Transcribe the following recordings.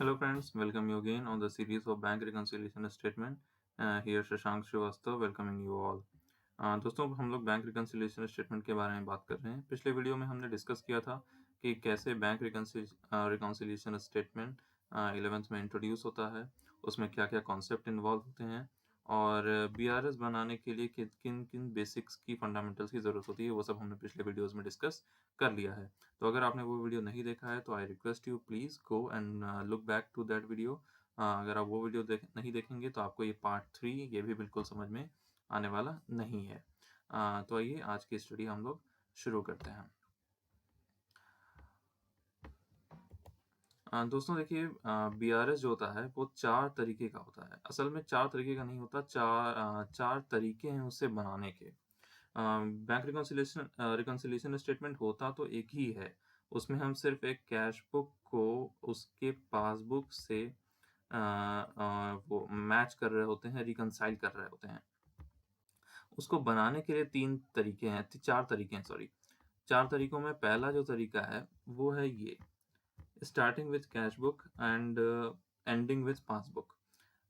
Hello friends, welcome you again on the series of bank reconciliation statement. Here Shashank Srivastava welcoming you all. दोस्तों हम लोग bank reconciliation statement के बारे में बात कर रहे हैं। पिछले वीडियो में हमने डिस्कस किया था कि कैसे बैंक रिकन्सिलिएशन स्टेटमेंट 11th में इंट्रोड्यूस होता है, उसमें क्या क्या कॉन्सेप्ट इन्वॉल्व होते हैं और बीआरएस बनाने के लिए किन किन बेसिक्स की फंडामेंटल्स की ज़रूरत होती है, वो सब हमने पिछले वीडियोज़ में डिस्कस कर लिया है। तो अगर आपने वो वीडियो नहीं देखा है तो I request you please go and look back to that video. अगर आप वो वीडियो नहीं देखेंगे तो आपको ये पार्ट 3 ये भी बिल्कुल समझ में आने वाला नहीं है। तो आइए आज की स्टडी हम लोग शुरू करते हैं। दोस्तों देखिए, बीआरएस जो होता है वो 4 तरीके का होता है। असल में 4 तरीके का नहीं होता, 4 तरीके हैं उसे बनाने के। बैंक रिकन्सिलिएशन स्टेटमेंट होता तो एक ही है। उसमें हम सिर्फ एक कैश बुक को उसके पासबुक से वो मैच कर रहे होते हैं, रिकंसाइल कर रहे होते हैं। उसको बनाने के लिए 3 तरीके हैं, 4 तरीके हैं सॉरी। 4 तरीकों में पहला जो तरीका है वो है ये, starting with cash book and ending with passbook.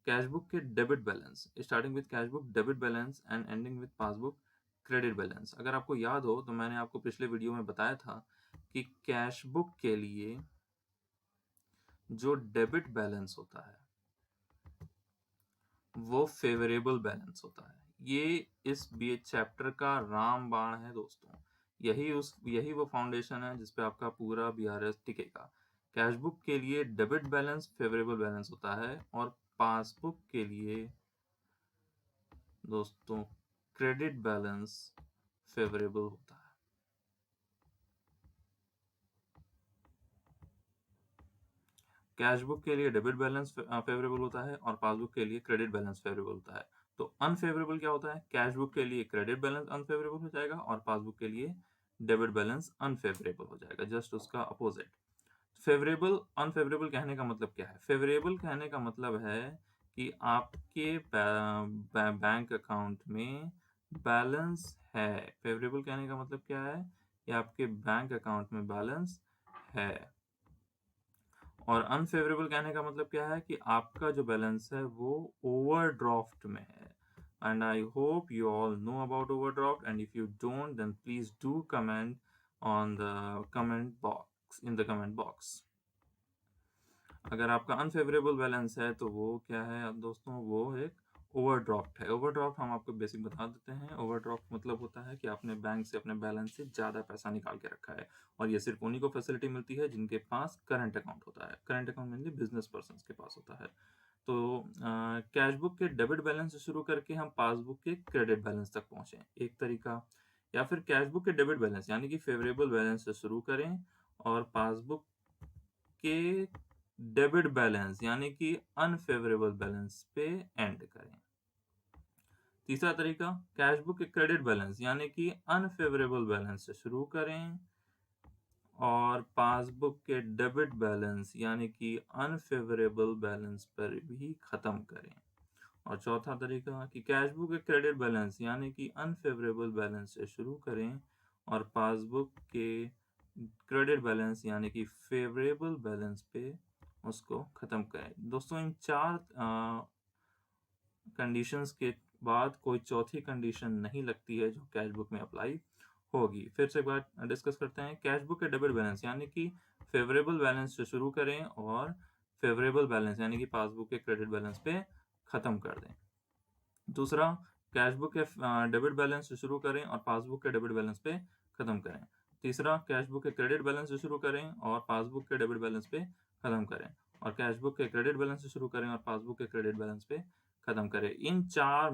Cash book के debit balance, starting with cash book debit balance and ending with passbook credit balance. अगर आपको याद हो तो मैंने आपको पिछले वीडियो में बताया था कि कैश बुक के लिए जो डेबिट बैलेंस होता है वो फेवरेबल बैलेंस होता है। ये इस बी चैप्टर का रामबाण है दोस्तों। यही वो फाउंडेशन है जिस पे आपका पूरा बीआरएस टिकेगा। कैश बुक के लिए डेबिट बैलेंस फेवरेबल बैलेंस होता है और पासबुक के लिए दोस्तों क्रेडिट बैलेंस फेवरेबल होता है। कैश बुक के लिए डेबिट बैलेंस फेवरेबल होता है और पासबुक के लिए क्रेडिट बैलेंस फेवरेबल होता है। तो अनफेवरेबल क्या होता है? कैश बुक के लिए क्रेडिट बैलेंस अनफेवरेबल हो जाएगा और पासबुक के लिए डेबिट बैलेंस अनफेवरेबल हो जाएगा, जस्ट उसका अपोजिट। फेवरेबल अनफेवरेबल कहने का मतलब क्या है? फेवरेबल कहने का मतलब है कि आपके बैंक अकाउंट में बैलेंस है। फेवरेबल कहने का मतलब क्या है कि आपके बैंक अकाउंट में बैलेंस है। और अनफेवरेबल कहने का मतलब क्या है कि आपका जो बैलेंस है वो ओवरड्राफ्ट में है। And I hope you all know about overdraft, and if you don't then please do comment on the comment box, in the comment box. अगर आपका अनफेवरेबल बैलेंस है तो वो क्या है अब दोस्तों? वो एक ओवरड्राफ्ट है। ओवरड्राफ्ट हम आपको बेसिक बता देते हैं। ओवरड्राफ्ट मतलब होता है कि आपने बैंक से अपने बैलेंस से ज़्यादा पैसा निकाल के रखा है और ये सिर्फ उन्हीं को फैसिलिटी मिलती है जिनके पास करंट अकाउंट होता है। Current account mainly business person के पास होता है। तो कैश बुक के डेबिट बैलेंस से शुरू करके हम पासबुक के क्रेडिट बैलेंस तक पहुंचे, एक तरीका। या फिर कैश बुक के डेबिट बैलेंस यानी कि फेवरेबल बैलेंस से शुरू करें और पासबुक के डेबिट बैलेंस यानी कि अनफेवरेबल बैलेंस पे एंड करें। तीसरा तरीका, कैश बुक के क्रेडिट बैलेंस यानी कि अनफेवरेबल बैलेंस से शुरू करें और पासबुक के डेबिट बैलेंस यानी कि अनफेवरेबल बैलेंस पर भी खत्म करें। और चौथा तरीका कि कैश बुक के क्रेडिट बैलेंस यानी कि अनफेवरेबल बैलेंस से शुरू करें और पासबुक के क्रेडिट बैलेंस यानी कि फेवरेबल बैलेंस पे उसको खत्म करें। दोस्तों इन 4 कंडीशंस के बाद कोई चौथी कंडीशन नहीं लगती है जो कैश बुक में अप्लाई होगी। फिर से एक बार डिस्कस करते हैं। कैश बुक के डेबिट बैलेंस यानी कि फेवरेबल बैलेंस से शुरू करें और फेवरेबल बैलेंस यानी कि पासबुक के क्रेडिट बैलेंस पे खत्म कर दें। दूसरा, कैश बुक के डेबिट बैलेंस से शुरू करें और पासबुक के डेबिट बैलेंस पे खत्म करें। तीसरा, कैश बुक के क्रेडिट बैलेंस से शुरू करें और पासबुक के डेबिट बैलेंस पे खत्म करें। और कैश बुक के क्रेडिट बैलेंस से शुरू करें और पासबुक के क्रेडिट बैलेंस पे खत्म करें। इन चारों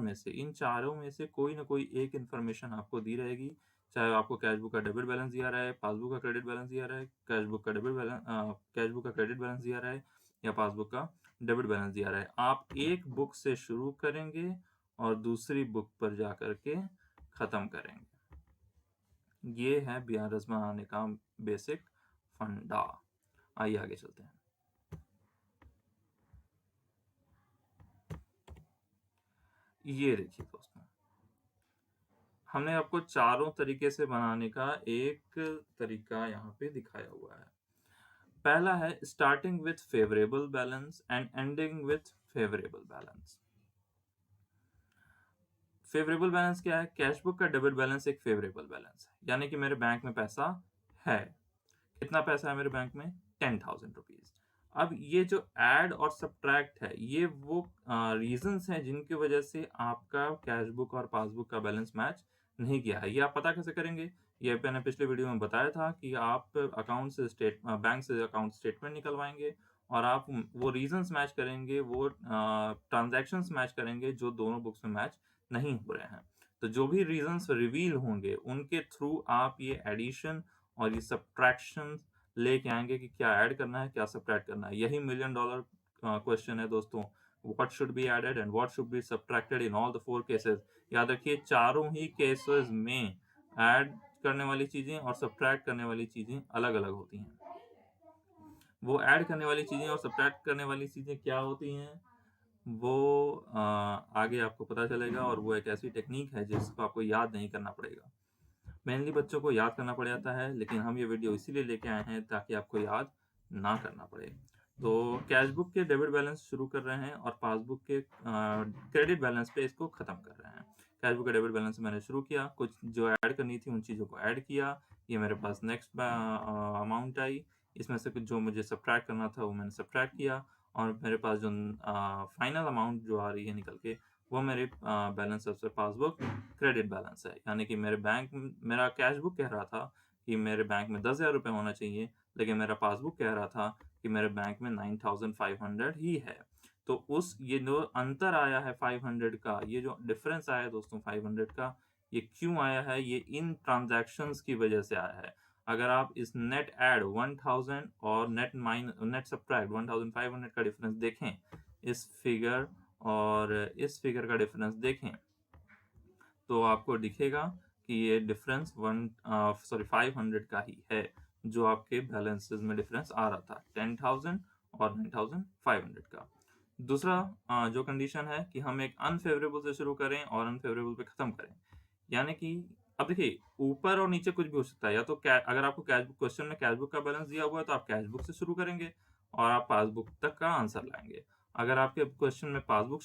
में से कोई ना कोई एक इन्फॉर्मेशन आपको दी रहेगी, चाहे आपको कैश बुक का डेबिट बैलेंस दिया रहा है, पासबुक का क्रेडिट बैलेंस दिया रहा है, कैश बुक का क्रेडिट बैलेंस दिया रहा है या पासबुक का डेबिट बैलेंस दिया रहा है। आप एक बुक से शुरू करेंगे और दूसरी बुक पर जाकर के खत्म करेंगे। ये है बीआरएस बनाने का बेसिक फंडा। आइए आगे चलते हैं। ये देखिए दोस्तों, हमने आपको चारों तरीके से बनाने का एक तरीका यहाँ पे दिखाया हुआ है। पहला है starting with favourable balance and ending with favourable balance. Favourable balance क्या है? कैश बुक का डेबिट बैलेंस एक फेवरेबल बैलेंस है, यानी कि मेरे बैंक में पैसा है। कितना पैसा है मेरे बैंक में? 10,000 रुपीज। अब ये जो ऐड और सब्ट्रैक्ट है, ये वो रीजंस हैं जिनकी वजह से आपका कैश बुक और पासबुक का बैलेंस मैच नहीं किया है। ये आप पता कैसे करेंगे? ये मैंने पिछले वीडियो में बताया था कि आप अकाउंट से बैंक से अकाउंट स्टेटमेंट निकलवाएंगे और आप वो रीजंस मैच करेंगे, वो ट्रांजैक्शंस मैच करेंगे जो दोनों बुक्स में मैच नहीं हो रहे हैं। तो जो भी रीजंस रिवील होंगे उनके थ्रू आप ये एडिशन और ये सब्ट्रैक्शन लेके आएंगे कि क्या ऐड करना है, क्या सब्ट्रैक्ट करना है। यही $1,000,000 क्वेश्चन है दोस्तों। What should be added and what should be subtracted in all the 4 cases. याद रखिए, चारों ही केसेस में ऐड करने वाली चीजें और सब्ट्रैक्ट करने वाली चीजें अलग अलग होती हैं। वो ऐड करने वाली चीजें और सब्ट्रैक्ट करने वाली चीजें क्या होती हैं, वो आगे आपको पता चलेगा। और वो एक ऐसी टेक्निक है जिसको आपको याद नहीं करना पड़ेगा। मेनली बच्चों को याद करना पड़ जाता है, लेकिन हम ये वीडियो इसीलिए लेके आए हैं ताकि आपको याद ना करना पड़े। तो कैश बुक के डेबिट बैलेंस शुरू कर रहे हैं और पासबुक के क्रेडिट बैलेंस पे इसको खत्म कर रहे हैं। कैश बुक का डेबिट बैलेंस मैंने शुरू किया, कुछ जो ऐड करनी थी उन चीज़ों को ऐड किया। ये मेरे पास नेक्स्ट अमाउंट आई। इसमें से कुछ जो मुझे सब्ट्रैक्ट करना था वो मैंने सब्ट्रैक्ट किया, और मेरे पास जो फाइनल अमाउंट जो आ रही है निकल के, वो मेरे balance of passbook credit balance है। यानी कि मेरा कैश बुक कह रहा था कि मेरे बैंक में 10,000 रुपए होना चाहिए, लेकिन मेरा पासबुक कह रहा था कि मेरे बैंक में 9,500 ही है। तो ये जो अंतर आया है 500 का, ये जो डिफरेंस आया है दोस्तों 500 का, ये क्यों आया है? ये इन ट्रांजैक्शंस की वजह से आया है। अगर आप इस नेट ऐड 1000 और नेट सब्ट्रैक्ट 1500 का डिफरेंस देखें, इस फिगर और इस फिगर का डिफरेंस देखें, तो आपको दिखेगा कि ये डिफरेंस 500 का ही है, जो आपके बैलेंसेस में डिफरेंस आ रहा था 10,000 और 9,500 का। दूसरा जो कंडीशन है कि हम एक अनफेवरेबल से शुरू करें और अनफेवरेबल पे खत्म करें। यानी कि अब देखिए, ऊपर और नीचे कुछ भी हो सकता है। या तो अगर आपको कैश बुक क्वेश्चन में कैश बुक का बैलेंस दिया हुआ है तो आप कैश बुक से शुरू करेंगे और आप पासबुक तक का आंसर लाएंगे। अगर आपके क्वेश्चन में पासबुक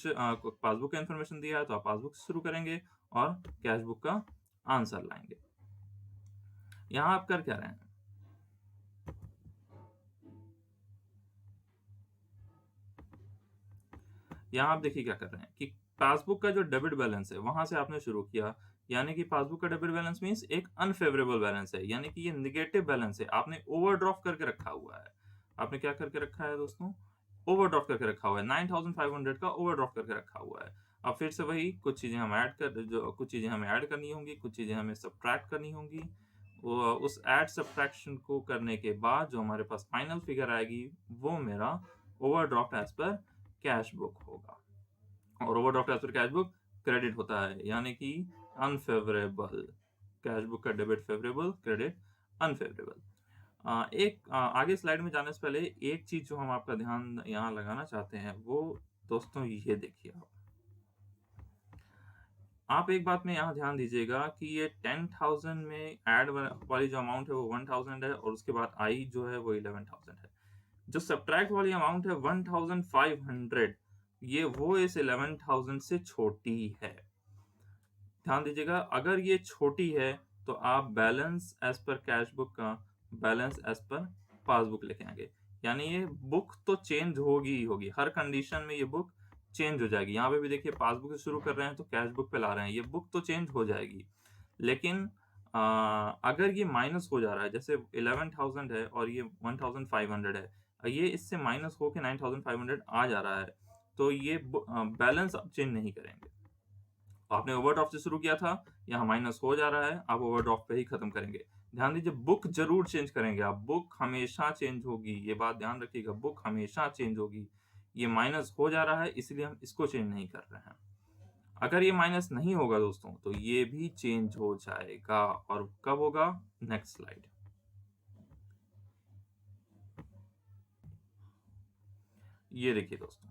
का इन्फॉर्मेशन दिया है तो आप पासबुक से शुरू करेंगे और कैश बुक का आंसर लाएंगे। यहाँ आप कर क्या रहे हैं? यहाँ आप देखिए क्या कर रहे हैं कि पासबुक का जो डेबिट बैलेंस है वहां से आपने शुरू किया, यानी कि पासबुक का डेबिट बैलेंस मींस एक अनफेवरेबल बैलेंस है, यानी कि ये निगेटिव बैलेंस है। आपने ओवरड्राफ्ट करके रखा हुआ है। आपने क्या करके रखा है दोस्तों? ओवरड्राफ्ट करके रखा हुआ है। 9,500 का ओवरड्राफ्ट करके रखा हुआ है। अब फिर से वही कुछ चीजें कुछ चीजें हमें ऐड करनी होंगी, कुछ चीजें हमें सब्ट्रैक्ट करनी होंगी। उस ऐड सब्ट्रैक्शन को करने के बाद जो हमारे पास फाइनल फिगर आएगी, वो मेरा overdraft as per cash book होगा। और overdraft as per cash book credit होता है, यानी कि अनफेवरेबल। कैश बुक का डेबिट फेवरेबल, क्रेडिट अनफेवरेबल। आगे स्लाइड में जाने से पहले एक चीज जो हम आपका ध्यान यहाँ लगाना चाहते हैं, वो दोस्तों ये देखिए। आप एक बात में यहाँ ध्यान दीजिएगा कि ये 10,000 में ऐड वाली जो अमाउंट है वो 1,000 है, और उसके बाद आई जो है वो 11,000 है। जो सब्ट्रैक्ट वाली अमाउंट है 1,500, ये वो इस 11,000 से छोटी है। ध्यान दीजिएगा, अगर ये छोटी है तो आप balance as per cash book का बैलेंस एज पर पासबुक लेके आएंगे। यानी ये बुक तो चेंज होगी ही होगी, हर कंडीशन में ये बुक चेंज हो जाएगी। यहाँ पे भी देखिए, पासबुक से शुरू कर रहे हैं तो कैश बुक पे ला रहे हैं, ये बुक तो चेंज हो जाएगी। लेकिन अगर ये माइनस हो जा रहा है, जैसे 11,000 है और ये 1,500 है, ये इससे माइनस होके 9,500 आ जा रहा है, तो ये बैलेंस अब चेंज नहीं करेंगे। आपने ओवरड्राफ्ट से शुरू किया था, यहाँ माइनस हो जा रहा है, आप ओवरड्राफ्ट पे ही खत्म करेंगे। ध्यान दीजिए, बुक जरूर चेंज करेंगे आप, बुक हमेशा चेंज होगी, ये बात ध्यान रखिएगा, बुक हमेशा चेंज होगी। ये माइनस हो जा रहा है इसलिए हम इसको चेंज नहीं कर रहे हैं। अगर ये माइनस नहीं होगा दोस्तों तो ये भी चेंज हो जाएगा। और कब होगा? Next slide. ये देखिए दोस्तों,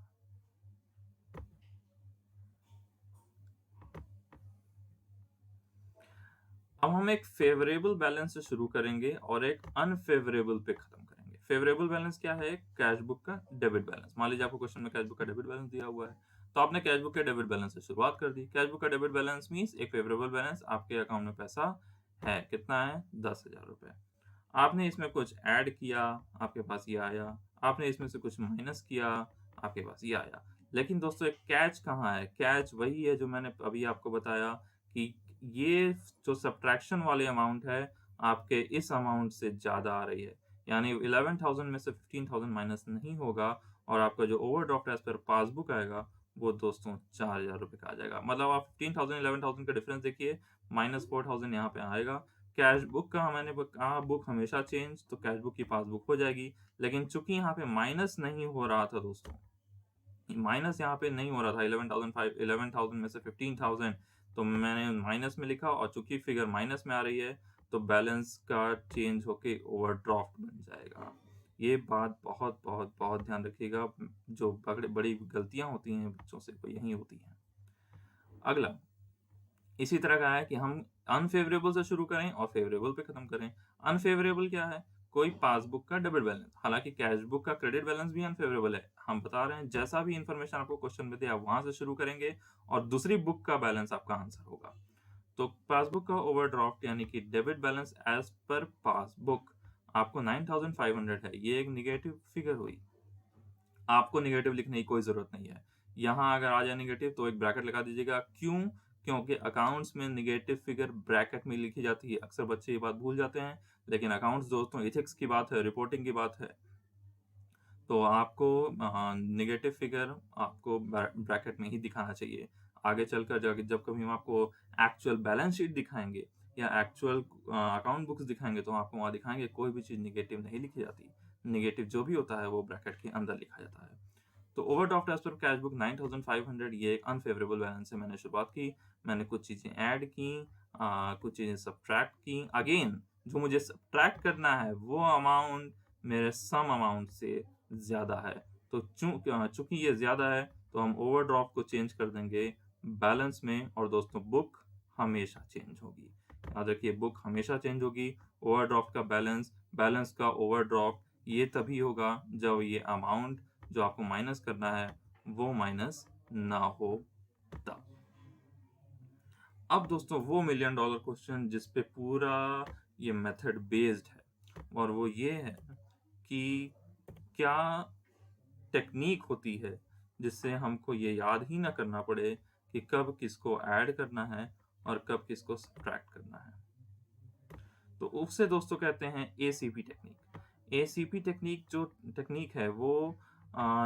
अब हम एक फेवरेबल बैलेंस से शुरू करेंगे और एक अनफेवरेबल पे खत्म करेंगे। फेवरेबल बैलेंस क्या है? कैश बुक का डेबिट बैलेंस। मान लीजिए आपको क्वेश्चन में कैश बुक का डेबिट बैलेंस दिया हुआ है, तो आपने कैश बुक के डेबिट बैलेंस से शुरुआत कर दी। कैश बुक का डेबिट बैलेंस मीन्स एक फेवरेबल बैलेंस, आपके अकाउंट में पैसा है, कितना है? 10,000 रुपए। आपने इसमें कुछ ऐड किया, आपके पास ये आया। आपने इसमें से कुछ माइनस किया, आपके पास ये आया। लेकिन दोस्तों एक कैच कहाँ है? कैच वही है जो मैंने अभी आपको बताया कि ये जो सब्ट्रैक्शन वाली अमाउंट है, आपके इस अमाउंट से ज़्यादा आ रही है। यानी 11,000 में से 15,000 माइनस नहीं होगा और आपका जो ओवरड्राफ्ट एज़ पर पासबुक आएगा, वो दोस्तों 4,000 रुपए का आ जाएगा। मतलब आप 15,000 11,000 का डिफरेंस देखिए, माइनस 4,000 यहाँ पे आएगा। कैश बुक का मैंने कहा बुक हमेशा चेंज, तो कैश बुक की पासबुक हो जाएगी। लेकिन चूँकि यहाँ पे माइनस नहीं हो रहा था दोस्तों, माइनस यहाँ पे नहीं हो रहा था 11,000 में से 15,000, तो मैंने माइनस में लिखा और चूँकि फिगर माइनस में आ रही है, तो बैलेंस का चेंज होके ओवरड्राफ्ट बन जाएगा। ये बात बहुत, बहुत, बहुत ध्यान रखिएगा, जो बड़ी गलतियाँ होती हैं बच्चों से, वो यही होती हैं। अगला, इसी तरह का है कि हम अनफेवरेबल से शुरू करें और फेवरेबल पे खत्म करें। अनफेवरेबल क्या है? कोई पासबुक का डेबिट बैलेंस। हालाँकि कैश बुक का क्रेडिट बैलेंस भी अनफेवरेबल है। हम बता रहे हैं जैसा भी इन्फॉर्मेशन आपको क्वेश्चन में दिया, वहाँ से शुरू करेंगे और दूसरी बुक का बैलेंस आपका आंसर होगा। तो पासबुक का ओवरड्राफ्ट यानी कि debit balance as per passbook आपको 9,500 है। ये एक नेगेटिव फिगर हुई। आपको नेगेटिव लिखने की कोई ज़रूरत नहीं है। यहाँ अगर आ जाए नेगेटिव तो एक ब्रैकेट लगा दीजिएगा। क्यों? क्योंकि अकाउंट्स में नेगेटिव फिगर ब्रैकेट में लिखी जाती है। अक्सर बच्चे ये बात भूल जाते हैं, लेकिन अकाउंट्स दोस्तों एथिक्स की बात है, रिपोर्टिंग की बात है। तो आपको नेगेटिव फिगर आपको ब्रैकेट में ही दिखाना चाहिए। आगे चलकर जब कभी हम आपको एक्चुअल बैलेंस शीट दिखाएँगे या एक्चुअल अकाउंट बुक्स दिखाएँगे, तो आपको वहाँ दिखाएँगे कोई भी चीज़ नेगेटिव नहीं लिखी जाती। नेगेटिव जो भी होता है वो ब्रैकेट के अंदर लिखा जाता है। तो overdraft as per cash book 9,500 ये एक अनफेवरेबल बैलेंस से मैंने शुरुआत की। मैंने कुछ चीज़ें ऐड की, कुछ चीज़ें सब्ट्रैक्ट की। अगेन जो मुझे सब्ट्रैक्ट करना है वो अमाउंट मेरे सम अमाउंट से ज़्यादा है। तो चूँकि ये ज़्यादा है तो हम ओवरड्राफ्ट को चेंज कर देंगे बैलेंस में और दोस्तों बुक हमेशा चेंज होगी। याद रखिए बुक हमेशा चेंज होगी, ओवरड्राफ्ट का बैलेंस, बैलेंस का ओवरड्राफ्ट ये तभी होगा जब ये अमाउंट जो आपको माइनस करना है वो माइनस ना हो तब। अब दोस्तों वो मिलियन डॉलर क्वेश्चन जिस पे पूरा ये मेथड बेस्ड है और वो ये है कि क्या टेक्निक होती है जिससे हमको ये याद ही ना करना पड़े कि कब किसको ऐड करना है और कब किसको सब्ट्रैक्ट करना है। तो उससे दोस्तों कहते हैं एसीपी टेक्निक। एसीपी टेक्निक जो टेक्निक है वो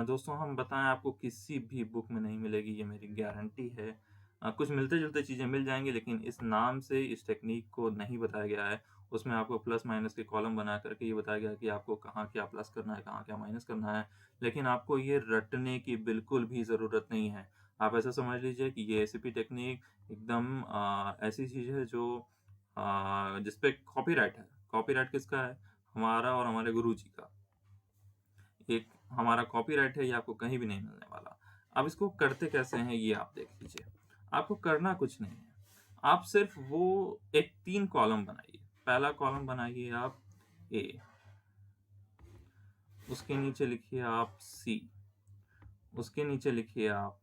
दोस्तों हम बताएं आपको किसी भी बुक में नहीं मिलेगी, ये मेरी गारंटी है। कुछ मिलते-जुलते चीज़ें मिल जाएँगी लेकिन इस नाम से इस टेक्निक को नहीं बताया गया है। उसमें आपको प्लस माइनस के कॉलम बना कर के ये बताया गया है कि आपको कहाँ क्या प्लस करना है, कहाँ क्या माइनस करना है। लेकिन आपको ये रटने की बिल्कुल भी ज़रूरत नहीं है। आप ऐसा समझ लीजिए कि ये एसीपी टेक्निक एकदम ऐसी चीज़ है जो जिसपे कॉपीराइट है। कॉपीराइट किसका है? हमारा और हमारे गुरुजी का। एक हमारा कॉपीराइट है, ये आपको कहीं भी नहीं मिलने वाला। अब इसको करते कैसे हैं ये आप देख लीजिए। आपको करना कुछ नहीं है। आप सिर्फ़ वो एक 3 कॉलम बनाइए। पहला कॉलम बनाइए आप ए, उसके नीचे लिखिए आप सी, उसके नीचे लिखिए आप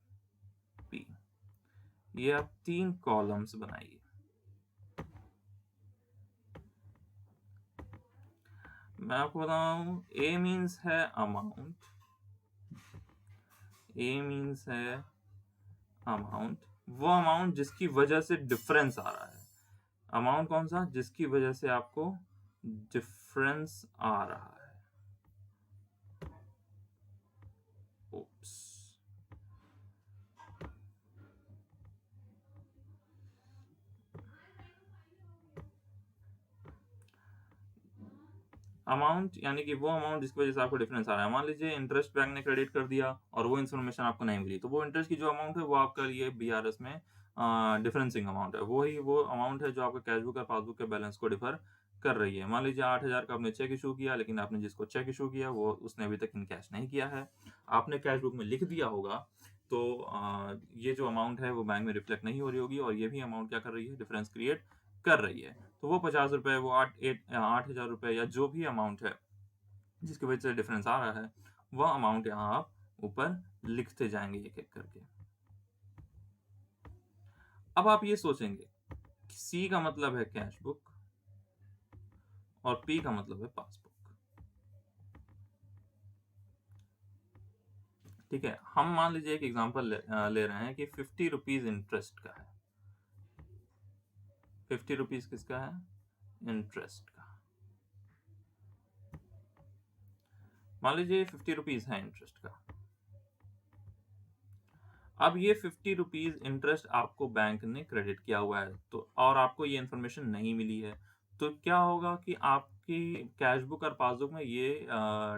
बी। ये आप 3 कॉलम्स बनाइए। मैं आपको बताऊँ ए मीन्स है अमाउंट, ए मीन्स है अमाउंट, वो अमाउंट जिसकी वजह से डिफरेंस आ रहा है। अमाउंट कौन सा? जिसकी वजह से आपको डिफरेंस आ रहा है। ओप्स। अमाउंट यानी कि वो अमाउंट जिसकी वजह से आपको डिफरेंस आ रहा है। मान लीजिए इंटरेस्ट बैंक ने क्रेडिट कर दिया और वो इन्फॉर्मेशन आपको नहीं मिली, तो वो इंटरेस्ट की जो अमाउंट है वो आपका ये बीआरएस में डिफरेंसिंग अमाउंट है। वो अमाउंट है जो आपका कैश बुक और पासबुक के बैलेंस को डिफर कर रही है। मान लीजिए 8,000 का आपने चेक इशू किया, लेकिन आपने जिसको चेक इशू किया वो उसने अभी तक इन कैश नहीं किया है। आपने कैश बुक में लिख दिया होगा, तो ये जो अमाउंट है वो बैंक में रिफ्लेक्ट नहीं हो रही होगी और ये भी अमाउंट क्या कर रही है? डिफरेंस क्रिएट कर रही है। तो वो ₹50, वो 8,000 रुपए या जो भी अमाउंट है, जिसकी वजह से डिफरेंस आ रहा है, वह अमाउंट यहाँ आप ऊपर लिखते जाएंगे एक एक करके। अब आप ये सोचेंगे कि सी का मतलब है कैश बुक और पी का मतलब है पासबुक। ठीक है, हम मान लीजिए एक एग्जांपल ले रहे हैं कि 50 रुपीज इंटरेस्ट का है। 50 रुपीज किसका है? इंटरेस्ट का। मान लीजिए 50 रुपीज है इंटरेस्ट का। अब ये 50 रुपीज इंटरेस्ट आपको बैंक ने क्रेडिट किया हुआ है, तो और आपको ये इन्फॉर्मेशन नहीं मिली है, तो क्या होगा कि आपकी कैश बुक और पासबुक में ये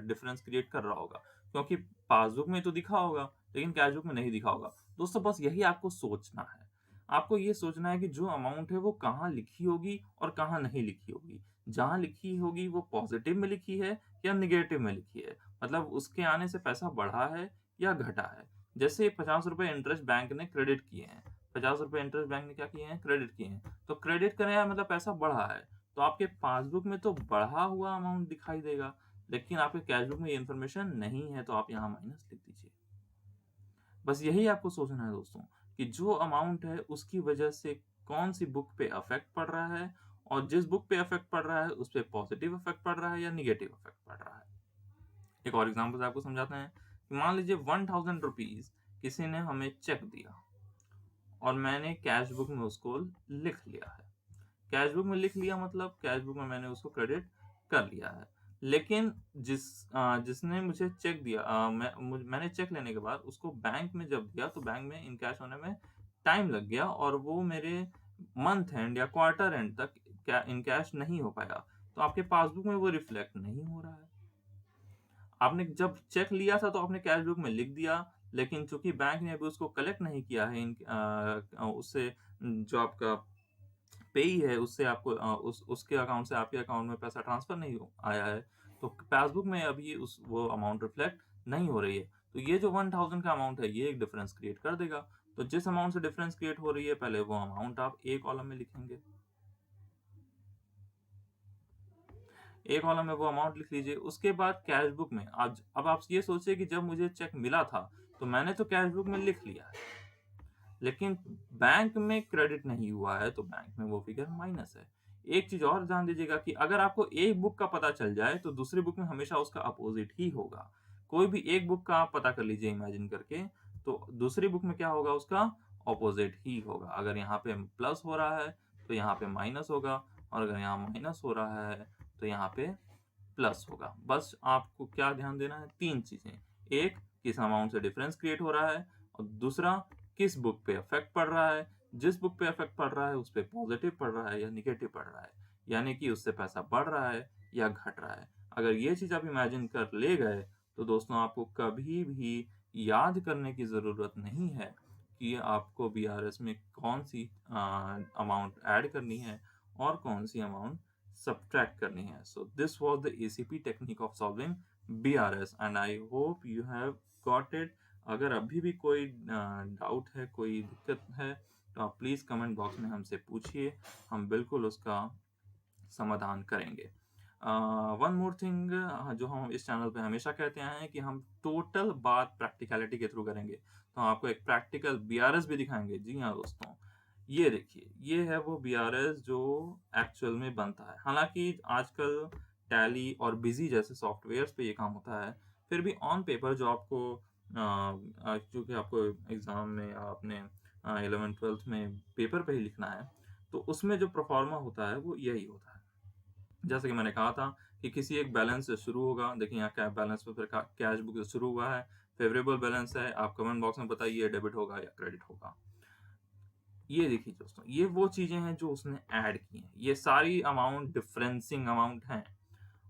डिफरेंस क्रिएट कर रहा होगा, क्योंकि पासबुक में तो दिखा होगा लेकिन कैश बुक में नहीं दिखा होगा। दोस्तों बस यही आपको सोचना है। आपको ये सोचना है कि जो अमाउंट है वो कहाँ लिखी होगी और कहाँ नहीं लिखी होगी। जहाँ लिखी होगी वो पॉजिटिव में लिखी है या निगेटिव में लिखी है, मतलब उसके आने से पैसा बढ़ा है या घटा है। जैसे 50 रुपए इंटरेस्ट बैंक ने क्रेडिट किए हैं, 50 रुपए इंटरेस्ट बैंक ने क्या किए हैं? क्रेडिट किए हैं। तो क्रेडिट करें या मतलब पैसा बढ़ा है, तो आपके पासबुक में तो बढ़ा हुआ अमाउंट दिखाई देगा, लेकिन आपके कैश बुक में ये इन्फॉर्मेशन नहीं है, तो आप यहाँ माइनस लिख दीजिए। बस यही आपको सोचना है दोस्तों, कि जो अमाउंट है उसकी वजह से कौन सी बुक पे अफेक्ट पड़ रहा है, और जिस बुक पे अफेक्ट पड़ रहा है उस पे पॉजिटिव इफेक्ट पड़ रहा है या निगेटिव इफेक्ट पड़ रहा है। एक और एग्जांपल से आपको समझाते हैं कि मान लीजिए 1000 रुपीज किसी ने हमें चेक दिया और मैंने कैश बुक में उसको लिख लिया है। कैश बुक में लिख लिया मतलब कैश बुक में मैंने उसको क्रेडिट कर लिया है। लेकिन जिसने मुझे चेक दिया, मैंने चेक लेने के बाद उसको बैंक में जब दिया तो बैंक में इन कैश होने में टाइम लग गया और वो मेरे मंथ एंड या क्वार्टर एंड तक इन कैश नहीं हो पाया, तो आपके पासबुक में वो रिफ्लेक्ट नहीं हो रहा है। आपने जब चेक लिया था तो आपने कैश बुक में लिख दिया, लेकिन चूंकि बैंक ने अभी उसको कलेक्ट नहीं किया है उससे जो आपका पेई है उससे आपको उसके अकाउंट से आपके अकाउंट में पैसा ट्रांसफर नहीं आया है, तो पासबुक में अभी उस वो अमाउंट रिफ्लेक्ट नहीं हो रही है। तो ये जो 1000 का अमाउंट है ये एक डिफरेंस क्रिएट कर देगा। तो जिस अमाउंट से डिफरेंस क्रिएट हो रही है पहले वो अमाउंट आप एक कॉलम में लिखेंगे, एक कॉलम में वो अमाउंट लिख लीजिए। उसके बाद कैश बुक में आज अब आप ये सोचिए कि जब मुझे चेक मिला था तो मैंने तो कैश बुक में लिख लिया है, लेकिन बैंक में क्रेडिट नहीं हुआ है तो बैंक में वो फिगर माइनस है। एक चीज और ध्यान दीजिएगा कि अगर आपको एक बुक का पता चल जाए तो दूसरी बुक में हमेशा उसका अपोजिट ही होगा। कोई भी एक बुक का आप पता कर लीजिए इमेजिन करके, तो दूसरी बुक में क्या होगा? उसका ऑपोजिट ही होगा। अगर यहाँ पे प्लस हो रहा है तो यहाँ पे माइनस होगा, और अगर यहाँ माइनस हो रहा है तो यहाँ पे प्लस होगा। बस आपको क्या ध्यान देना है? तीन चीजें। एक, किस अमाउंट से डिफरेंस क्रिएट हो रहा है, और दूसरा, किस बुक पे इफेक्ट पड़ रहा है। जिस बुक पे इफेक्ट पड़ रहा है उस पे पॉजिटिव पड़ रहा है या निगेटिव पड़ रहा है, यानी कि उससे पैसा बढ़ रहा है या घट रहा है। अगर ये चीज आप इमेजिन कर ले गए तो दोस्तों आपको कभी भी याद करने की जरूरत नहीं है कि आपको बीआरएस में कौन सी अमाउंट ऐड करनी है और कौन सी अमाउंट subtract करनी है। So this was the ACP technique of solving BRS and I hope you have got it। अगर अभी भी कोई डाउट है, कोई दिक्कत है, तो आप प्लीज कमेंट बॉक्स में हमसे पूछिए, हम बिल्कुल उसका समाधान करेंगे। वन मोर थिंग, जो हम इस चैनल पे हमेशा कहते हैं कि हम टोटल बात प्रैक्टिकलिटी के थ्रू करेंगे, तो हम आपको एक प्रैक्टिकल बीआरएस भी दिखाएंगे। जी हाँ दोस्तों, ये देखिए, ये है वो बीआरएस जो एक्चुअल में बनता है। हालांकि आजकल टैली और बिजी जैसे सॉफ्टवेयर्स पे ये काम होता है, फिर भी ऑन पेपर जो आपको क्योंकि आपको एग्जाम में आपने 11th 12th में पेपर पे ही लिखना है, तो उसमें जो प्रोफार्मा होता है वो यही होता है। जैसे कि मैंने कहा था कि किसी एक बैलेंस से शुरू होगा। देखिए यहाँ क्या बैलेंस पे फिर कैश बुक से शुरू हुआ है, फेवरेबल बैलेंस है। आप कमेंट बॉक्स में बताइए डेबिट होगा या क्रेडिट होगा। ये देखिए दोस्तों, ये वो चीजें हैं जो उसने ऐड की हैं। ये सारी अमाउंट डिफरेंसिंग अमाउंट हैं,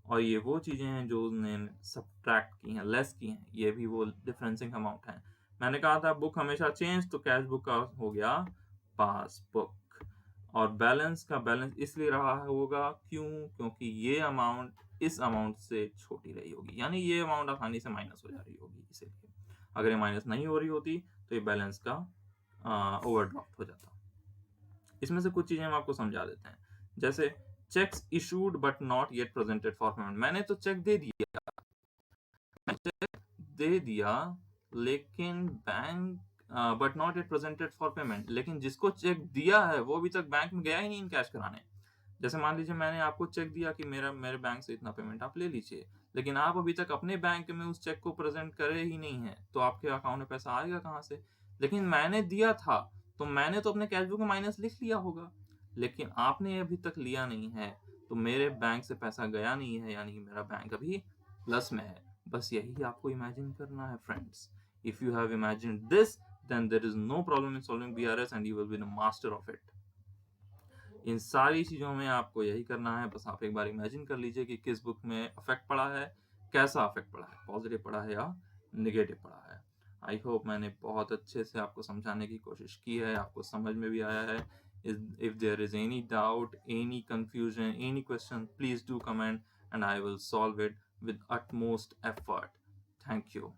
और ये वो चीजें हैं जो उसने सब्ट्रैक्ट की हैं, लेस की हैं। ये भी वो डिफरेंसिंग अमाउंट हैं। मैंने कहा था बुक हमेशा चेंज, तो कैश बुक का हो गया पासबुक। और बैलेंस का बैलेंस इसलिए रहा होगा क्यों? क्योंकि ये अमाउंट इस अमाउंट से छोटी रही होगी, यानी ये अमाउंट आसानी से माइनस हो जा रही होगी, इसीलिए। अगर ये माइनस नहीं हो रही होती तो ये बैलेंस का ओवरड्राफ्ट हो जाता। इसमें से कुछ चीजें हम आपको समझा देते हैं। जैसे cheques issued but not yet presented for payment. मैंने तो चेक दे दिया चेक दे दिया लेकिन bank but not it presented for payment, लेकिन जिसको चेक दिया है वो अभी तक बैंक में गया ही नहीं इन कैश कराने। जैसे मान लीजिए मैंने आपको चेक दिया कि मेरे बैंक से इतना पेमेंट आप ले लीजिए, लेकिन आप अभी तक अपने बैंक में उस चेक को प्रेजेंट करे ही नहीं है, तो आपके अकाउंट में पैसा आएगा कहाँ से? लेकिन मैंने दिया था, तो मैंने तो अपने कैश बुक में माइनस लिख लिया होगा, लेकिन आपने अभी तक लिया नहीं है, तो मेरे बैंक से पैसा गया नहीं है, यानी कि मेरा बैंक अभी प्लस में है। बस यही आपको इमेजिन करना है friends. If you have imagined this, then there is no problem in solving BRS and you will be the master of it. इन सारी चीजों में आपको यही करना है, बस आप एक बार इमेजिन कर लीजिए कि किस बुक में अफेक्ट पड़ा है, कैसा अफेक्ट पड़ा है, पॉजिटिव पड़ा है या निगेटिव पड़ा है। आई होप मैंने बहुत अच्छे से आपको समझाने की कोशिश की है, आपको समझ में भी आया है। If there is any doubt, any confusion, any question, please do comment and I will solve it with utmost effort. Thank you.